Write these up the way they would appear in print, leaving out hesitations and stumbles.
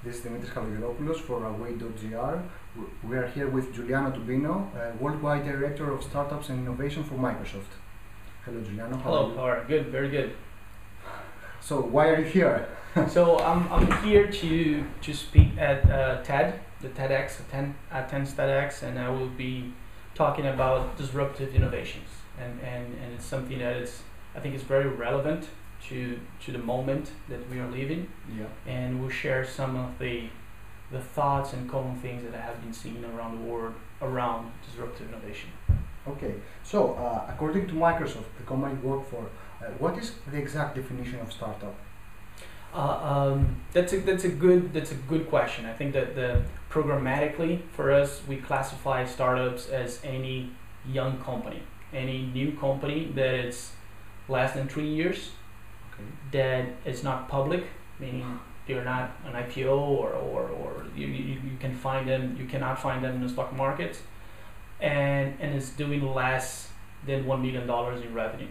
This is Dimitris Kalogeropoulos for Away.gr. We are here with Juliano Tubino, Worldwide Director of Startups and Innovation for Microsoft. Hello, Juliano. Hello, how are you? Good, very good. So, why are you here? So I'm here to speak at TED, the TEDx, attend TEDx, and I will be talking about disruptive innovations, and it's something that I think is very relevant to the moment that we are living. Yeah. And we'll share some of the thoughts and common things that I have been seeing around the world around disruptive innovation. Okay, so according to Microsoft, the company you work for, what is the exact definition of startup? That's a good question. I think that programmatically for us, we classify startups as any young company, any new company that is less than 3 years, okay, that is not public, meaning they're not an IPO or you can find them, you cannot find them in the stock market, and is doing less than $1 million in revenue.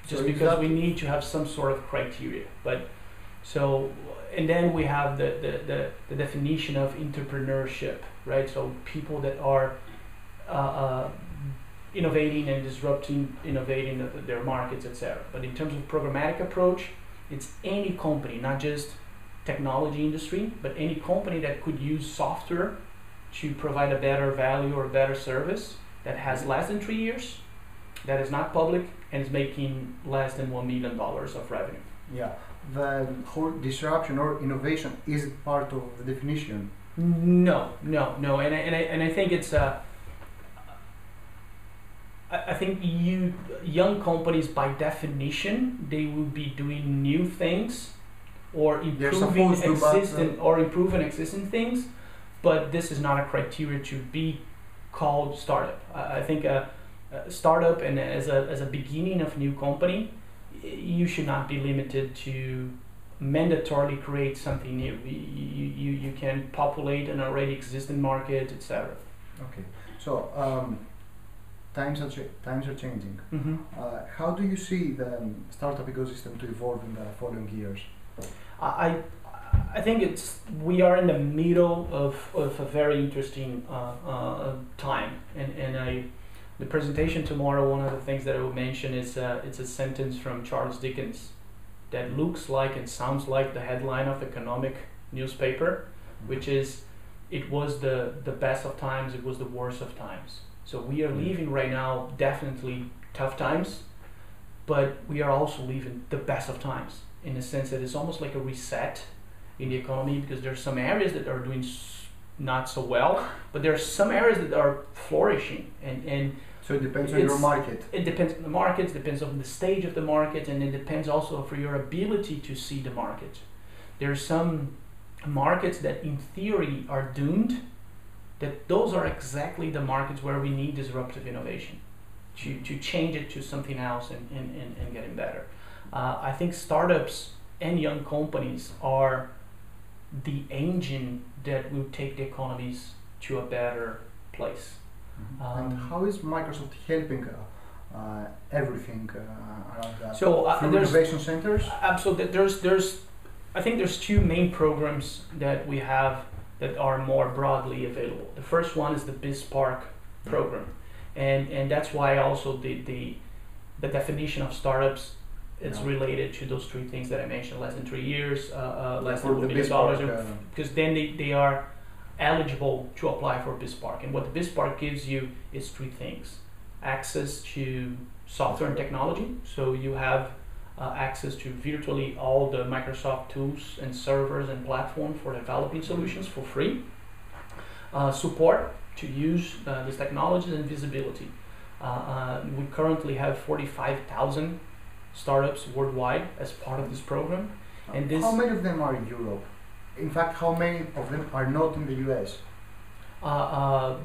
Just so because we need to have some sort of criteria, but so, and then we have the definition of entrepreneurship, right? So people that are innovating and innovating their markets, etc. But in terms of programmatic approach, it's any company, not just technology industry, but any company that could use software to provide a better value or a better service that has less than 3 years, that is not public, and is making less than $1 million of revenue. Yeah, the whole disruption or innovation is part of the definition. No, and I think it's I think young companies by definition, they will be doing improving existing things, but this is not a criteria to be called startup. I think a startup, and as a beginning of new company, you should not be limited to mandatorily create something new. You can populate an already existing market, etc. Okay, so times are changing. Mm-hmm. How do you see the startup ecosystem to evolve in the following years? I think we are in the middle of a very interesting time, and the presentation tomorrow, one of the things that I will mention is it's a sentence from Charles Dickens that looks like and sounds like the headline of economic newspaper, which is, it was the best of times, it was the worst of times. So we are living right now definitely tough times, but we are also living the best of times, in the sense that it's almost like a reset in the economy, because there are some areas that are doing not so well, but there are some areas that are flourishing, and so it depends on your market. It depends on the market, depends on the stage of the market, and it depends also for your ability to see the market. There are some markets that in theory are doomed, that those are exactly the markets where we need disruptive innovation to change it to something else and getting better. I think startups and young companies are the engine that will take the economies to a better place. Mm-hmm. And how is Microsoft helping everything around that? So through innovation centers? Absolutely. I think there's two main programs that we have that are more broadly available. The first one is the BizSpark program, and that's why also the definition of startups is related to those three things that I mentioned: less than 3 years, less than $1 million, because then they are eligible to apply for BizSpark. And what the BizSpark gives you is three things: access to software and technology, so you have access to virtually all the Microsoft tools and servers and platform for developing solutions for free, support to use these technologies, and visibility. We currently have 45,000 startups worldwide as part of this program. And how many of them are in Europe? In fact, how many of them are not in the US? A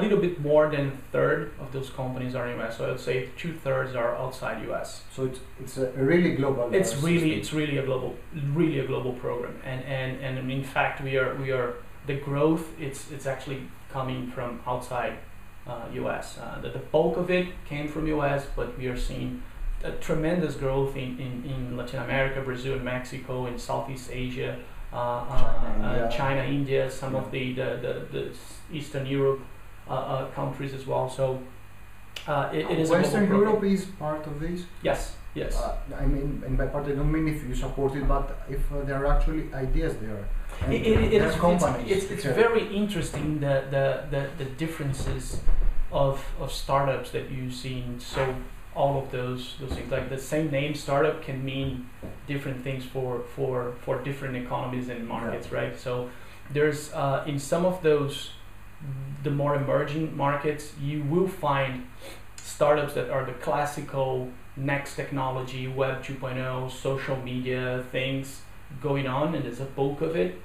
little bit more than a third of those companies are in US. So I would say 2/3 are outside US. So it's a really global. It's really a global program. And in fact, we are the growth. It's actually coming from outside US. The bulk of it came from US, but we are seeing a tremendous growth in Latin America, Brazil, and Mexico, in Southeast Asia, China, India, some of the Eastern Europe countries as well. So it is Western a global Europe program. is part of this. Yes, yes. I mean, and by part I don't mean if you support it, but if there are actually ideas there. And there's companies. It's very interesting the differences of startups that you see in all of those things. Like the same name startup can mean different things for different economies and markets, right? So there's in some of those the more emerging markets, you will find startups that are the classical next technology, Web 2.0, social media things going on, and there's a bulk of it.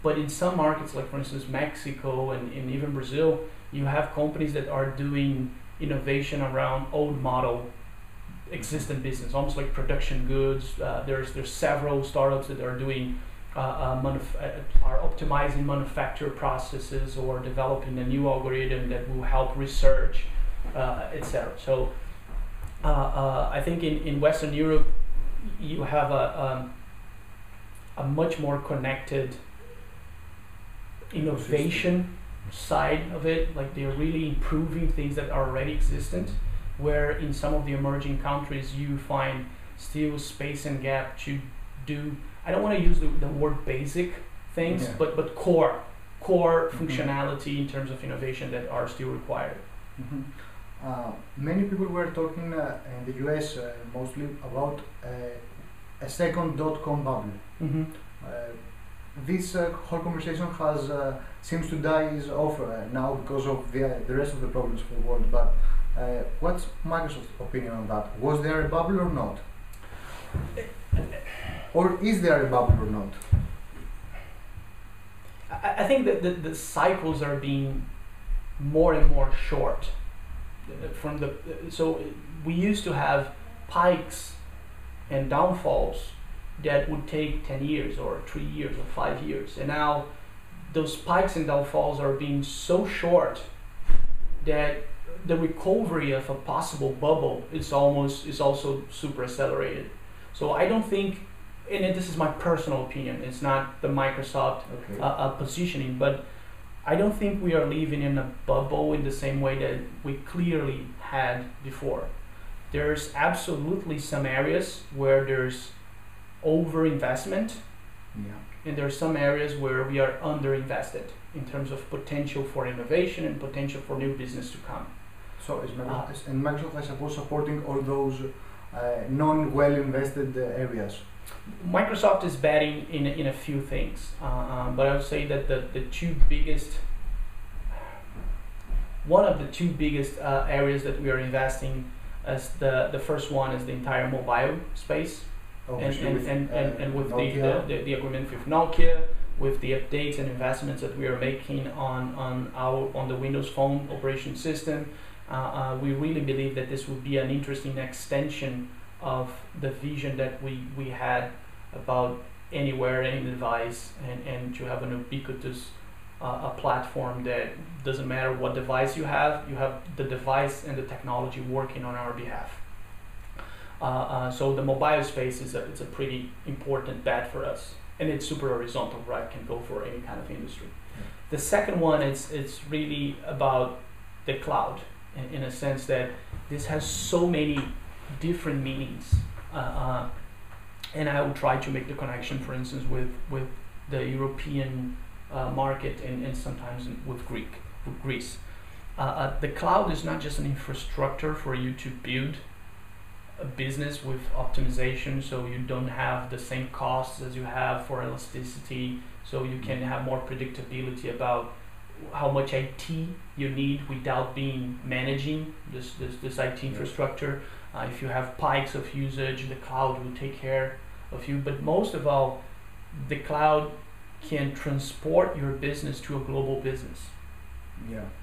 But in some markets, like for instance Mexico and even Brazil, you have companies that are doing innovation around old model existing business, almost like production goods. There's several startups that are doing are optimizing manufacture processes or developing a new algorithm that will help research, etc. So I think in Western Europe you have a much more connected innovation side of it. Like they're really improving things that are already existent, where in some of the emerging countries you find still space and gap to do, I don't want to use the word basic things, but core functionality in terms of innovation that are still required. Many people were talking in the US mostly about a second dot-com bubble. This whole conversation has seems to die off now because of the rest of the problems for the world. But what's Microsoft's opinion on that? Was there a bubble or not? Or is there a bubble or not? I think that the cycles are being more and more short. So we used to have pikes and downfalls that would take 10 years or 3 years or 5 years, and now those spikes and downfalls are being so short that the recovery of a possible bubble is also super accelerated. So I don't think, and this is my personal opinion, it's not the Microsoft positioning, but I don't think we are living in a bubble in the same way that we clearly had before. There's absolutely some areas where there's over-investment, and there are some areas where we are under-invested in terms of potential for innovation and potential for new business to come. So is Microsoft, I suppose, supporting all those non-well-invested areas? Microsoft is betting in a few things, but I would say that one of the two biggest areas that we are investing as the first one is the entire mobile space. And with the agreement with Nokia, with the updates and investments that we are making on the Windows Phone operation system, we really believe that this would be an interesting extension of the vision that we had about anywhere, any device, and to have an ubiquitous a platform that doesn't matter what device you have the device and the technology working on our behalf. So the mobile space it's a pretty important bet for us, and it's super horizontal, right? Can go for any kind of industry. The second one it's really about the cloud, in a sense that this has so many different meanings, and I will try to make the connection, for instance, with the European market and sometimes with Greece. The cloud is not just an infrastructure for you to build a business with optimization, so you don't have the same costs as you have for elasticity, so you can have more predictability about how much IT you need without managing this IT infrastructure. If you have pikes of usage, the cloud will take care of you. But most of all, the cloud can transport your business to a global business.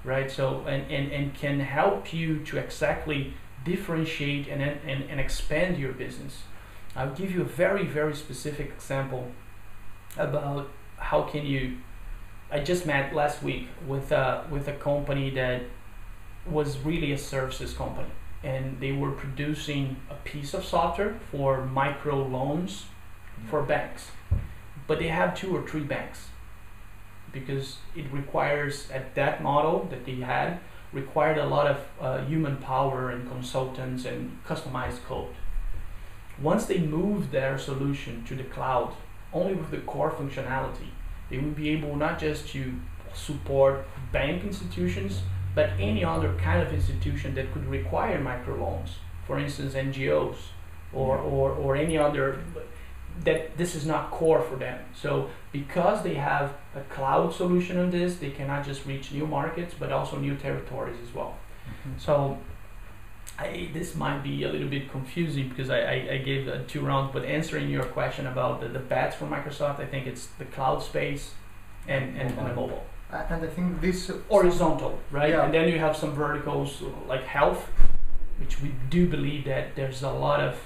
Right. So and can help you to exactly differentiate and expand your business. I'll give you a very, very specific example about how can you. I just met last week with a company that was really a services company, and they were producing a piece of software for micro loans for banks. but they have 2 or 3 banks because it requires, at that model that they had, required a lot of human power and consultants and customized code. Once they moved their solution to the cloud, only with the core functionality, they would be able not just to support bank institutions, but any other kind of institution that could require microloans, for instance NGOs or any other, that this is not core for them. So because they have a cloud solution on this, they cannot just reach new markets, but also new territories as well. So this might be a little bit confusing because I gave 2 rounds, but answering your question about the bets for Microsoft, I think it's the cloud space and the mobile. And I think this horizontal, right? Yeah. And then you have some verticals like health, which we do believe that there's a lot of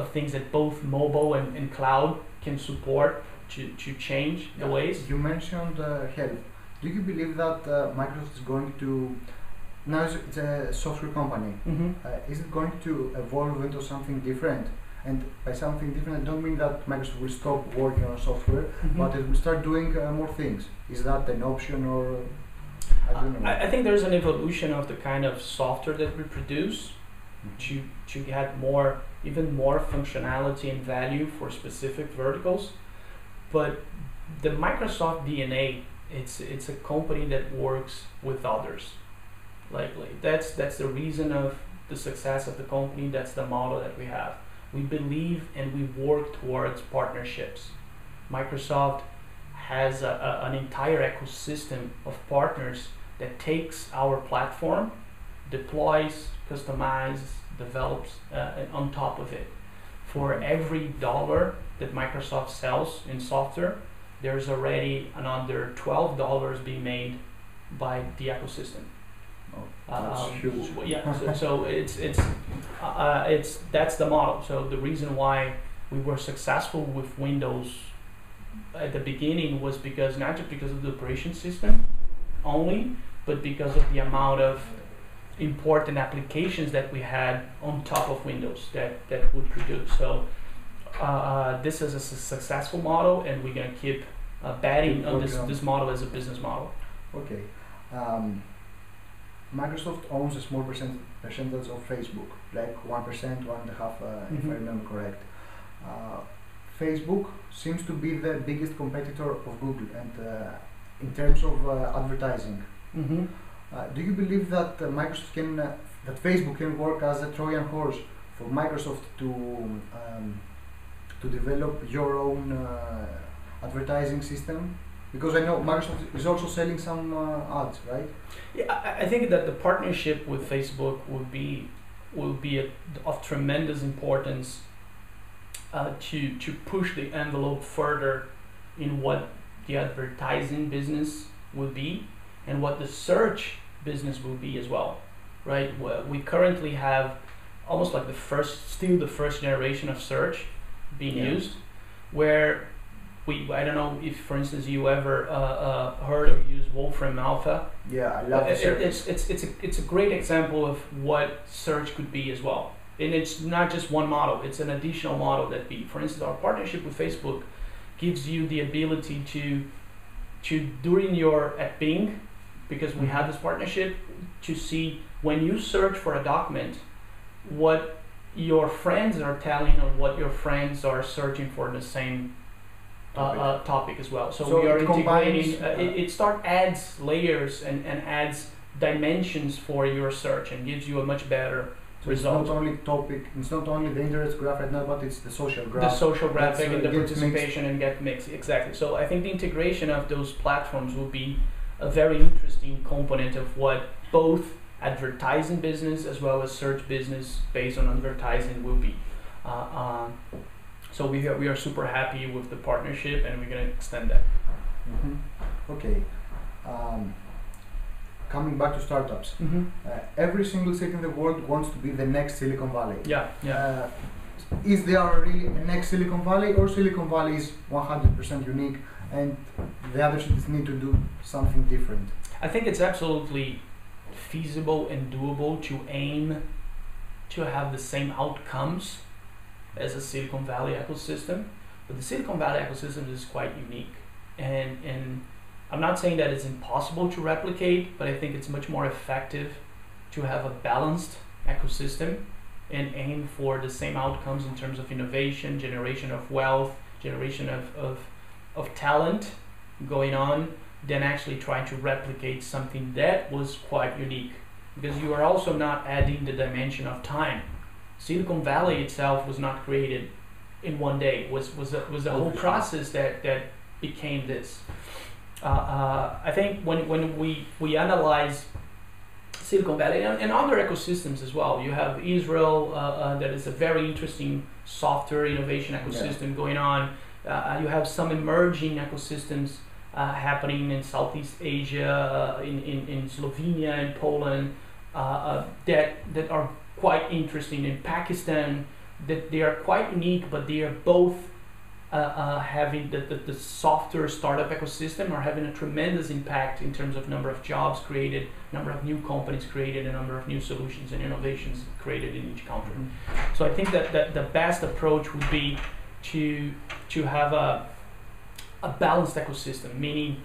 things that both mobile and cloud can support to change the ways. You mentioned health. Do you believe that Microsoft is going to, now it's a software company, is it going to evolve into something different? And by something different, I don't mean that Microsoft will stop working on software, but it will start doing more things. Is that an option, or I don't know? I think there's an evolution of the kind of software that we produce to get even more functionality and value for specific verticals. But the Microsoft DNA, it's a company that works with others. Like that's the reason of the success of the company. That's the model that we have. We believe and we work towards partnerships. Microsoft has an entire ecosystem of partners that takes our platform, deploys, customizes, develops on top of it. For every $1 that Microsoft sells in software, there's already another $12 being made by the ecosystem. That's huge. Yeah, so it's that's the model. So the reason why we were successful with Windows at the beginning was because not just because of the operation system only, but because of the amount of important applications that we had on top of Windows that would produce. So this is a successful model, and we're gonna keep betting on this model as a business model. Okay. Microsoft owns a small percentage of Facebook, like 1%, 1.5%, if I remember correct. Facebook seems to be the biggest competitor of Google, and in terms of advertising. Do you believe that that Facebook can work as a Trojan horse for Microsoft to develop your own advertising system? Because I know Microsoft is also selling some ads, right? Yeah, I think that the partnership with Facebook will be of tremendous importance to push the envelope further in what the advertising business will be and what the search business will be as well, right? We currently have almost like the first generation of search being used, where I don't know if, for instance, you ever heard or used Wolfram Alpha. Yeah, I love it. It's a great example of what search could be as well. And it's not just one model, it's an additional model that for instance, our partnership with Facebook gives you the ability to during at Bing, because we have this partnership, to see when you search for a document, what your friends are telling or what your friends are searching for the same topic as well. So we are integrating, it adds layers and adds dimensions for your search and gives you a much better result. It's not only topic, it's not only the interest graph right now, but it's the social graph. The social graphic and the participation and get mixed, exactly. So I think the integration of those platforms will be a very interesting component of what both advertising business as well as search business based on advertising will be. So we are super happy with the partnership, and we're going to extend that. Okay. Coming back to startups, every single city in the world wants to be the next Silicon Valley. Yeah. Is there really a next Silicon Valley, or Silicon Valley is 100% unique and the other cities need to do something different? I think it's absolutely feasible and doable to aim to have the same outcomes as a Silicon Valley ecosystem, But the Silicon Valley ecosystem is quite unique, and I'm not saying that it's impossible to replicate, but I think it's much more effective to have a balanced ecosystem and aim for the same outcomes in terms of innovation, generation of wealth, generation of talent going on, than actually trying to replicate something that was quite unique. Because you are also not adding the dimension of time. Silicon Valley itself was not created in one day. It was a whole process that became this. I think when we analyze Silicon Valley and other ecosystems as well, you have Israel, that is a very interesting software innovation ecosystem going on. You have some emerging ecosystems happening in Southeast Asia, in Slovenia and Poland, that are quite interesting. In Pakistan, that they are quite unique, but they are both having the software startup ecosystem are having a tremendous impact in terms of number of jobs created, number of new companies created, and number of new solutions and innovations created in each country. So I think that the best approach would be to have a balanced ecosystem, meaning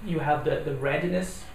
you have the readiness.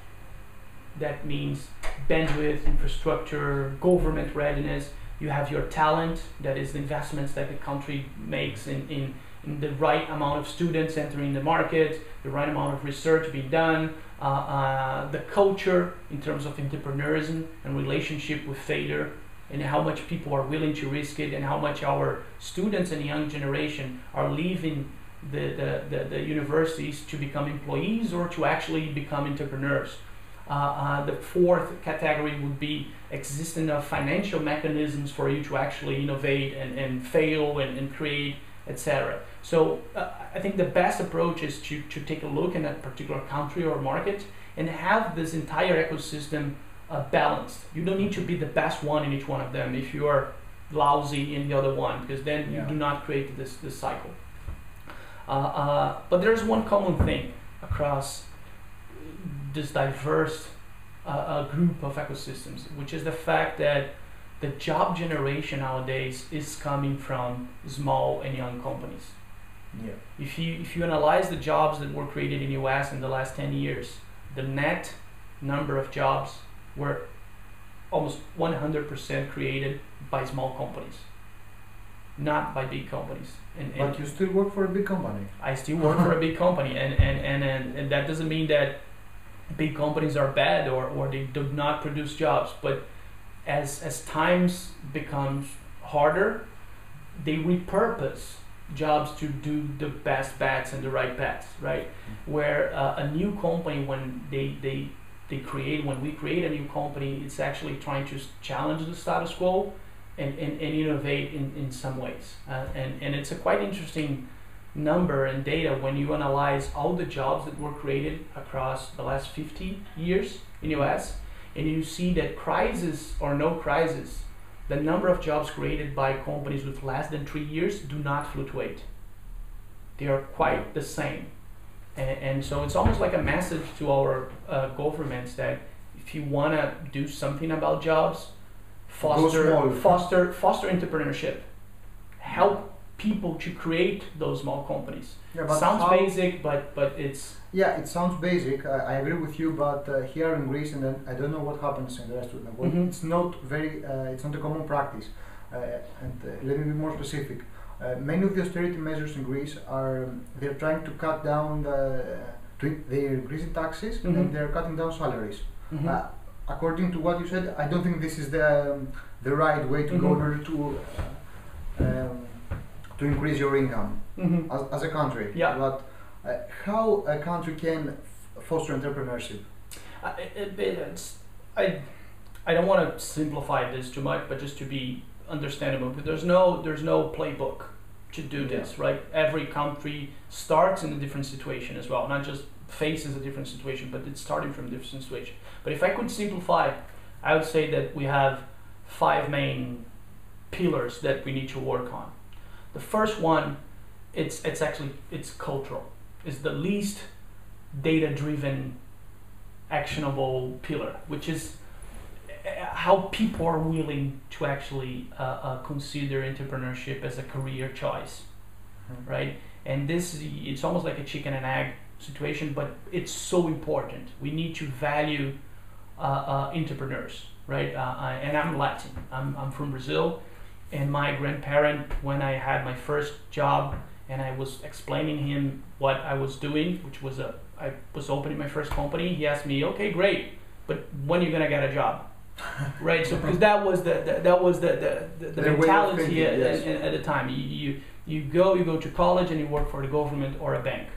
That means bandwidth, infrastructure, government readiness. You have your talent, that is the investments that the country makes in the right amount of students entering the market, the right amount of research being done, the culture in terms of entrepreneurism and relationship with failure, and how much people are willing to risk it, and how much our students and young generation are leaving the universities to become employees or to actually become entrepreneurs. The fourth category would be existence of financial mechanisms for you to actually innovate and fail and create, etc. So I think the best approach is to take a look in a particular country or market and have this entire ecosystem balanced. You don't need to be the best one in each one of them if you are lousy in the other one, because then you do not create this cycle. But there's one common thing across this diverse group of ecosystems, which is the fact that the job generation nowadays is coming from small and young companies. Yeah. If you analyze the jobs that were created in US in the last 10 years, the net number of jobs were almost 100% created by small companies, not by big companies. But you still work for a big company. I still work for a big company, and that doesn't mean that big companies are bad or they do not produce jobs, but as times becomes harder, they repurpose jobs to do the best bets and the right bets, right? Where a new company, when when we create a new company, it's actually trying to challenge the status quo and innovate in some ways, and it's a quite interesting number and data when you analyze all the jobs that were created across the last 50 years in US, and you see that crisis or no crisis, the number of jobs created by companies with less than 3 years do not fluctuate. They are quite the same. And so it's almost like a message to our governments that if you want to do something about jobs, foster entrepreneurship, help people to create those small companies. Sounds basic, but it's... Yeah, it sounds basic. I agree with you, but here in Greece, and then I don't know what happens in the rest of the world. It's not it's not a common practice. Let me be more specific. Many of the austerity measures in Greece they're trying to cut down they're increasing taxes and they're cutting down salaries. According to what you said, I don't think this is the right way to go in order to increase your income as a country. Yeah. But how a country can foster entrepreneurship? I don't want to simplify this too much, but just to be understandable. But there's no playbook to do this, right? Every country starts in a different situation as well, not just faces a different situation, but it's starting from a different situation. But if I could simplify, I would say that we have 5 main pillars that we need to work on. The first one, it's cultural. It's the least data-driven, actionable pillar, which is how people are willing to actually consider entrepreneurship as a career choice, right? And it's almost like a chicken and egg situation, but it's so important. We need to value entrepreneurs, right? And I'm Latin. I'm from Brazil, and my grandparent, when I had my first job, and I was explaining him what I was doing, which was I was opening my first company. He asked me, "Okay, great, but when are you gonna get a job?" Right. So because that was the mentality at the time. You go to college and you work for the government or a bank,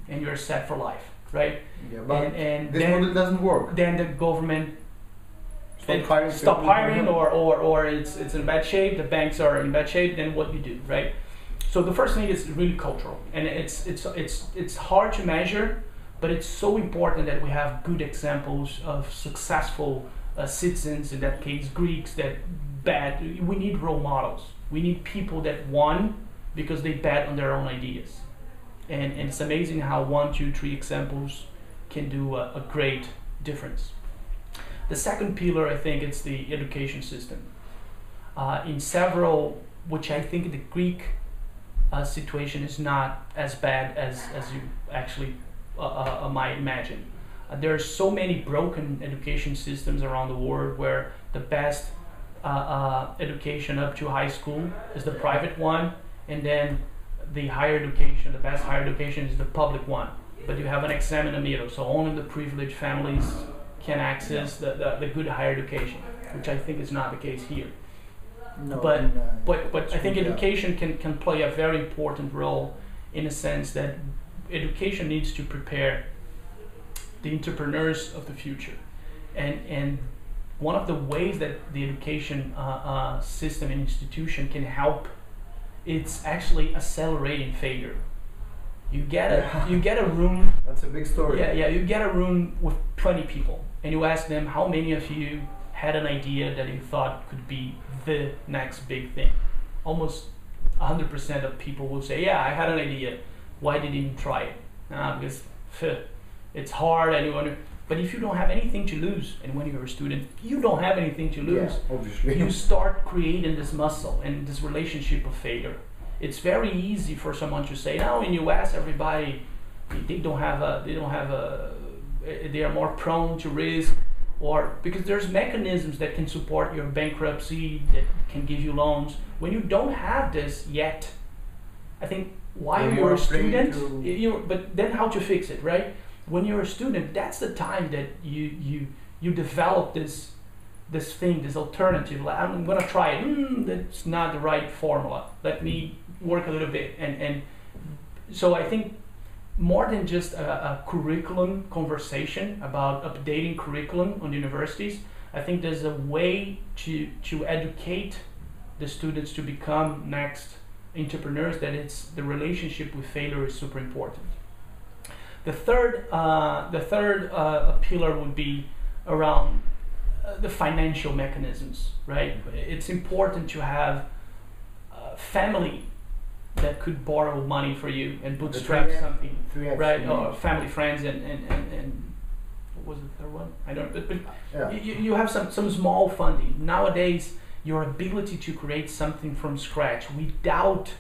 and you're set for life, right? Yeah, but and this model doesn't work. Then the government stop hiring, or it's in bad shape. The banks are in bad shape. Then what you do, right? So the first thing is really cultural, and it's hard to measure, but it's so important that we have good examples of successful citizens, in that case Greeks, we need role models. We need people that won because they bet on their own ideas. And it's amazing how 1, 2, 3 examples can do a great difference. The second pillar, I think, it's the education system. In several, which I think the Greek situation is not as bad as you actually might imagine. There are so many broken education systems around the world where the best education up to high school is the private one, and then the best higher education is the public one. But you have an exam in the middle, so only the privileged families can access the good higher education, which I think is not the case here. No, but I think education can play a very important role, in a sense that education needs to prepare the entrepreneurs of the future, and one of the ways that the education system and institution can help, it's actually accelerating failure. You get a room. That's a big story. Yeah. You get a room with 20 people, and you ask them, how many of you had an idea that you thought could be the next big thing? Almost 100% of people will say, yeah, I had an idea. Why didn't you try it? Because it's hard, but if you don't have anything to lose, and when you're a student, you don't have anything to lose. Yeah, obviously. You start creating this muscle and this relationship of failure. It's very easy for someone to say, now in US, everybody, they are more prone to risk, or because there's mechanisms that can support your bankruptcy, that can give you loans. When you don't have this yet, I think while you're a student, but then how to fix it, right? When you're a student, that's the time that you develop this thing, this alternative. Like, I'm gonna try it. That's not the right formula. Let me work a little bit, and so I think more than just a curriculum conversation about updating curriculum on universities, I think there's a way to educate the students to become next entrepreneurs, that it's the relationship with failure is super important. The third pillar would be around the financial mechanisms, right? It's important to have family that could borrow money for you and bootstrap something, right? Or family, friends, and what was the third one? I don't know, but yeah. You have some small funding. Nowadays, your ability to create something from scratch without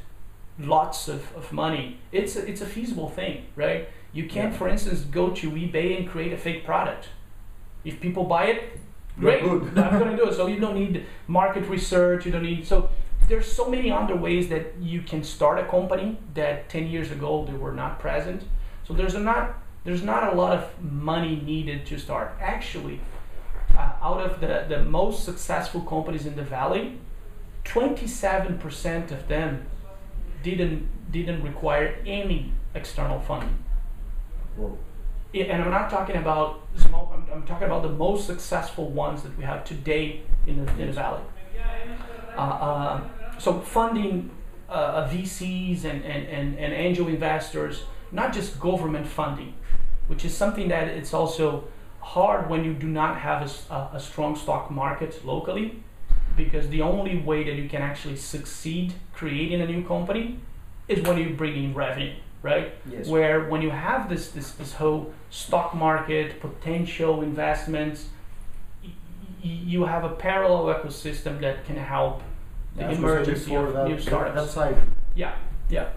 lots of money, it's a feasible thing, right? You can, for instance, go to eBay and create a fake product. If people buy it, great, I'm going to do it. So you don't need market research, you don't need, so there's so many other ways that you can start a company that 10 years ago they were not present. So there's not a lot of money needed to start. Actually, out of the most successful companies in the Valley, 27% of them didn't require any external funding. Whoa. And I'm not talking about small, I'm talking about the most successful ones that we have today in the Valley. So funding VCs and angel investors, not just government funding, which is something that it's also hard when you do not have a strong stock market locally, because the only way that you can actually succeed creating a new company is when you bring in revenue, right? Yes. Where when you have this whole stock market, potential investments, you have a parallel ecosystem that can help the Yeah, emergence for of that, new startups. That side. Yeah, yeah.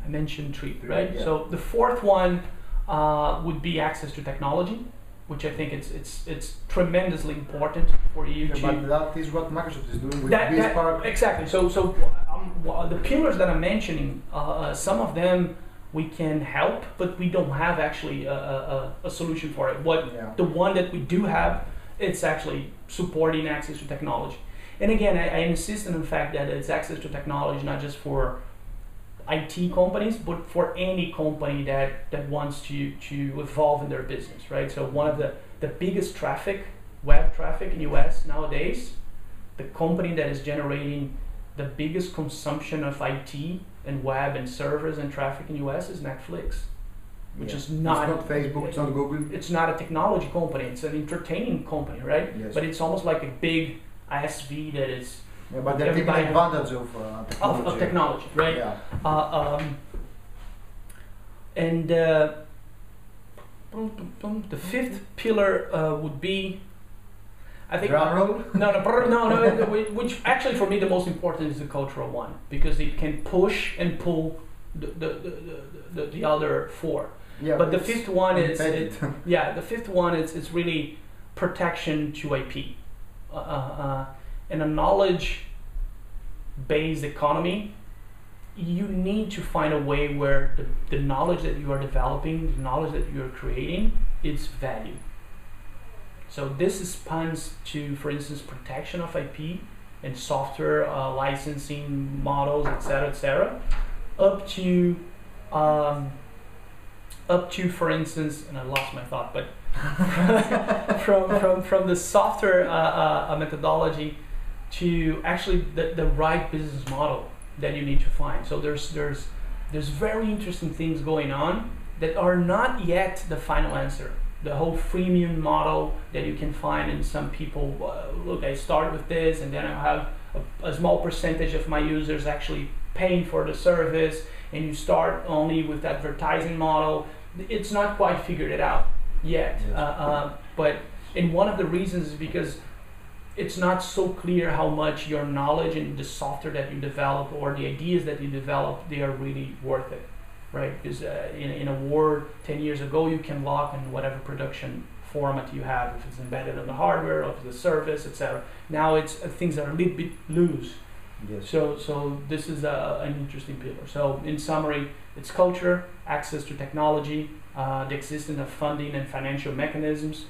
I mentioned three, right? Yeah. So the fourth one would be access to technology, which I think it's tremendously important for you to. But that is what Microsoft is doing with That, BizSpark. exactly. So the pillars that I'm mentioning, some of them we can help, but we don't have actually a solution for it. The one that we do have, it's actually supporting access to technology. And again, I insist on the fact that it's access to technology not just for IT companies, but for any company that wants to evolve in their business, right? So one of the biggest web traffic in US nowadays, the company that is generating the biggest consumption of IT and web and servers and traffic in US is Netflix, which is not... It's not Facebook, it's not Google. It's not a technology company, it's an entertaining company, right? Yes. But it's almost like a big ISV that is... Yeah, but they're taking advantage of technology. Of technology, right? Yeah. And the fifth pillar would be, I think. Drum roll? No. Which actually for me the most important is the cultural one, because it can push and pull the other four. Yeah, but the fifth one is the fifth one is really protection to IP. In a knowledge-based economy, you need to find a way where the knowledge that you are developing, the knowledge that you are creating, is valued. So this spans to, for instance, protection of IP and software licensing models, etc., up to, for instance, and I lost my thought, but from the software methodology to actually the right business model that you need to find. So there's very interesting things going on that are not yet the final answer. The whole freemium model that you can find in some people, look, I start with this and then I have a small percentage of my users actually paying for the service, and you start only with advertising model. It's not quite figured it out yet. Yes. And one of the reasons is because it's not so clear how much your knowledge and the software that you develop or the ideas that you develop, they are really worth it, right? Because in a Word 10 years ago, you can lock in whatever production format you have, if it's embedded on the hardware, or if it's a service, etc. Now it's things are a little bit loose. Yes. So this is an interesting pillar. So in summary, it's culture, access to technology, the existence of funding and financial mechanisms,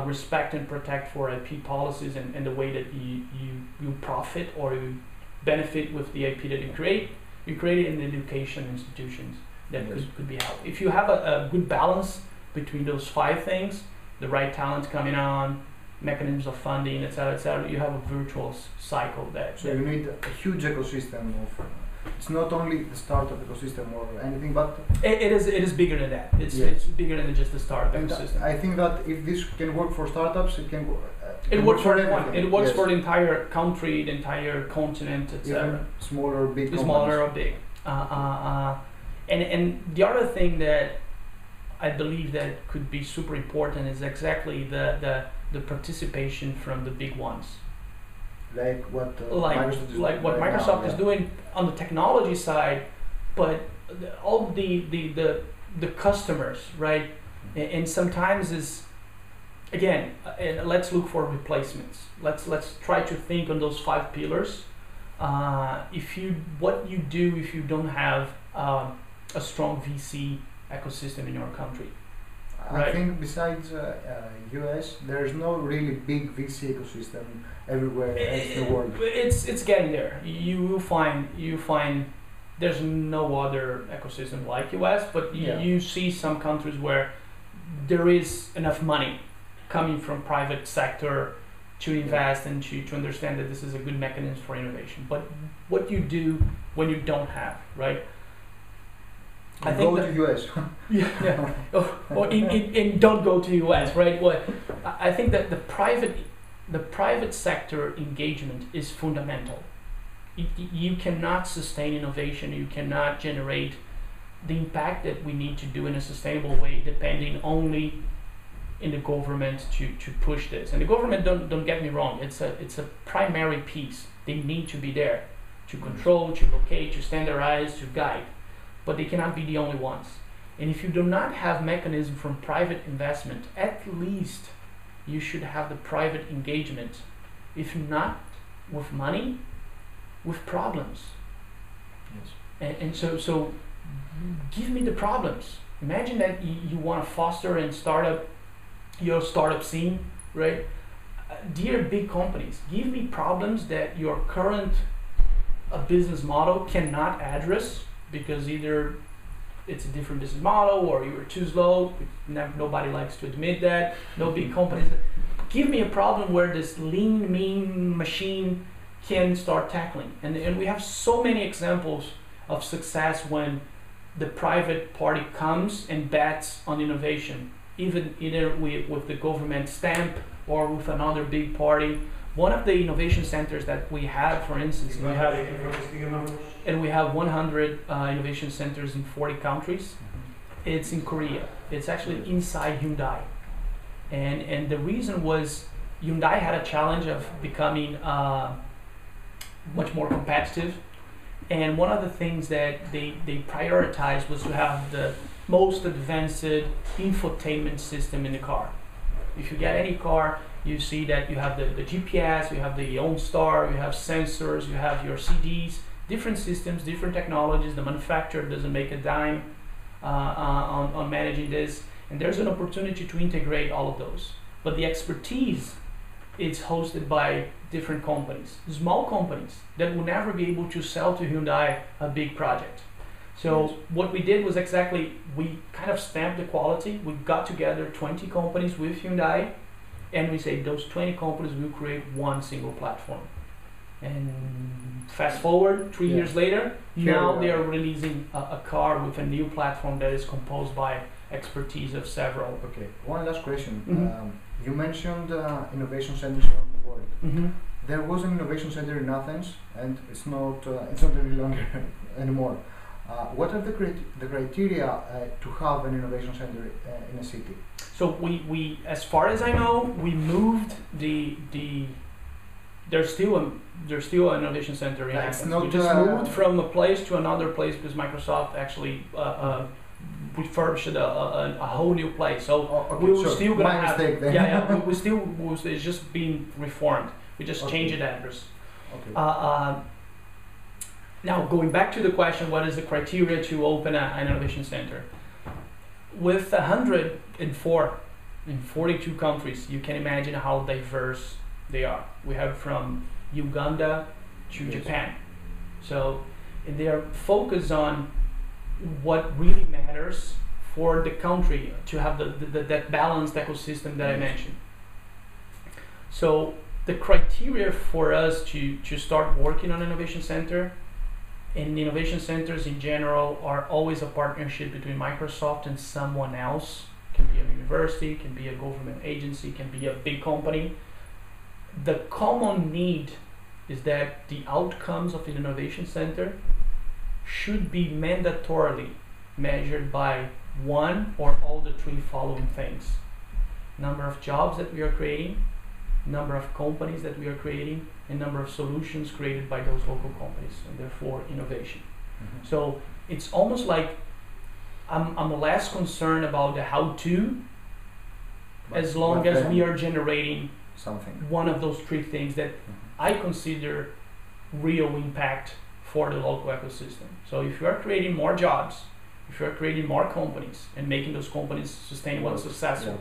respect and protect for IP policies and the way that you profit or you benefit with the IP that you create. You create it in the education institutions that Yes. could be helped. If you have a good balance between those five things, the right talents coming on, mechanisms of funding, etc., you have a virtuous cycle that. So you need a huge ecosystem of. It's not only the startup ecosystem or anything, but it is bigger than that. It's bigger than just the startup ecosystem. I think that if this can work for startups, it can. It works for everyone. everything. It works Yes. for the entire country, the entire continent, etc. Even smaller, big companies. Smaller or big. And the other thing that I believe that could be super important is exactly the participation from the big ones. Like what Microsoft is like doing what right Microsoft now, is doing on the technology side, but all the customers, right? And sometimes is again, let's look for replacements. Let's try to think on those five pillars. What you do if you don't have a strong VC ecosystem in your country. I Right. think besides US, there's no really big VC ecosystem everywhere else in the world. It's getting there. You find there's no other ecosystem like US, but you see some countries where there is enough money coming from private sector to invest and to understand that this is a good mechanism for innovation. But what you do when you don't have, right? I think go to US. or don't go to US, right? Well, I think that the private sector engagement is fundamental. You cannot sustain innovation. You cannot generate the impact that we need to do in a sustainable way, depending only in the government to push this. And the government, don't get me wrong, it's a primary piece. They need to be there to control, to locate, to standardize, to guide, but they cannot be the only ones. And if you do not have mechanism from private investment, at least you should have the private engagement. If not with money, with problems. Yes. And so give me the problems. Imagine that you want to foster and your startup scene, right? Dear big companies, give me problems that your current business model cannot address, because either it's a different business model or you were too slow. Nobody likes to admit that. No big companies. Give me a problem where this lean, mean machine can start tackling. And we have so many examples of success when the private party comes and bets on innovation, either with the government stamp or with another big party. One of the innovation centers that we have, for instance, we have 100 innovation centers in 40 countries. It's in Korea. It's actually inside Hyundai. And the reason was Hyundai had a challenge of becoming much more competitive. And one of the things that they prioritized was to have the most advanced infotainment system in the car. If you get any car, you see that you have the GPS, you have the OnStar, you have sensors, you have your CDs, different systems, different technologies. The manufacturer doesn't make a dime on managing this. And there's an opportunity to integrate all of those. But the expertise is hosted by different companies, small companies that will never be able to sell to Hyundai a big project. So what we did was we kind of stamped the quality. We got together 20 companies with Hyundai, and we say those 20 companies will create one single platform. And fast forward 3 years later, now they are releasing a car with a new platform that is composed by expertise of several. Okay, one last question. You mentioned innovation centers around the world. There was an innovation center in Athens, and it's not any longer anymore. What are the criteria to have an innovation center in a city? So we, as far as I know, we moved there's still an innovation center in Athens. We just moved from a place to another place because Microsoft actually refurbished a whole new place. So we were still gonna have it's just being reformed. We just changed the address. Okay. Now, going back to the question, what is the criteria to open an innovation center? With 104 in 42 countries, you can imagine how diverse they are. We have from Uganda to Japan. So they are focused on what really matters for the country to have that balanced ecosystem that I mentioned. So the criteria for us to start working on an innovation center, and innovation centers in general are always a partnership between Microsoft and someone else. Can be a university, can be a government agency, can be a big company. The common need is that the outcomes of an innovation center should be mandatorily measured by one or all the three following things: number of jobs that we are creating, number of companies that we are creating, and number of solutions created by those local companies, and therefore innovation. So it's almost like I'm less concerned about the how-to, as long as we are generating one of those three things that I consider real impact for the local ecosystem. So if you are creating more jobs, if you are creating more companies and making those companies sustainable and successful,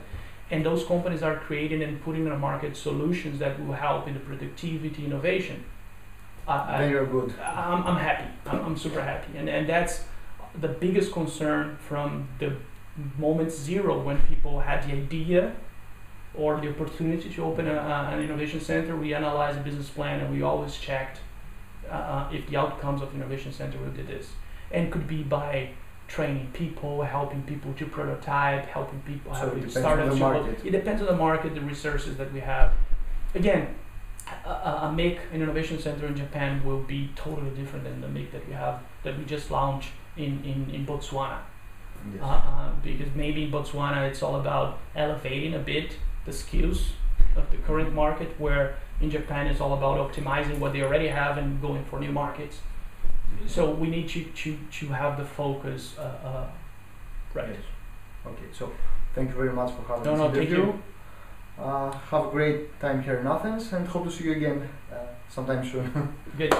and those companies are creating and putting in the market solutions that will help in the productivity, innovation, then you're good. I'm happy. I'm super happy. And that's the biggest concern from the moment zero when people had the idea or the opportunity to open an innovation center. We analyzed a business plan, and we always checked if the outcomes of innovation center will do this. And could be by training people, helping people to prototype, helping people, helping startups. It depends on the market, the resources that we have. Again, a make an innovation center in Japan will be totally different than the make that we have, that we just launched in Botswana. Yes. Because maybe Botswana, it's all about elevating a bit the skills of the current market, where in Japan it's all about optimizing what they already have and going for new markets. So we need to have the focus right. Yes. Okay, so thank you very much for having No, this no, interview. thank Have a great time here in Athens and hope to see you again sometime soon. Good.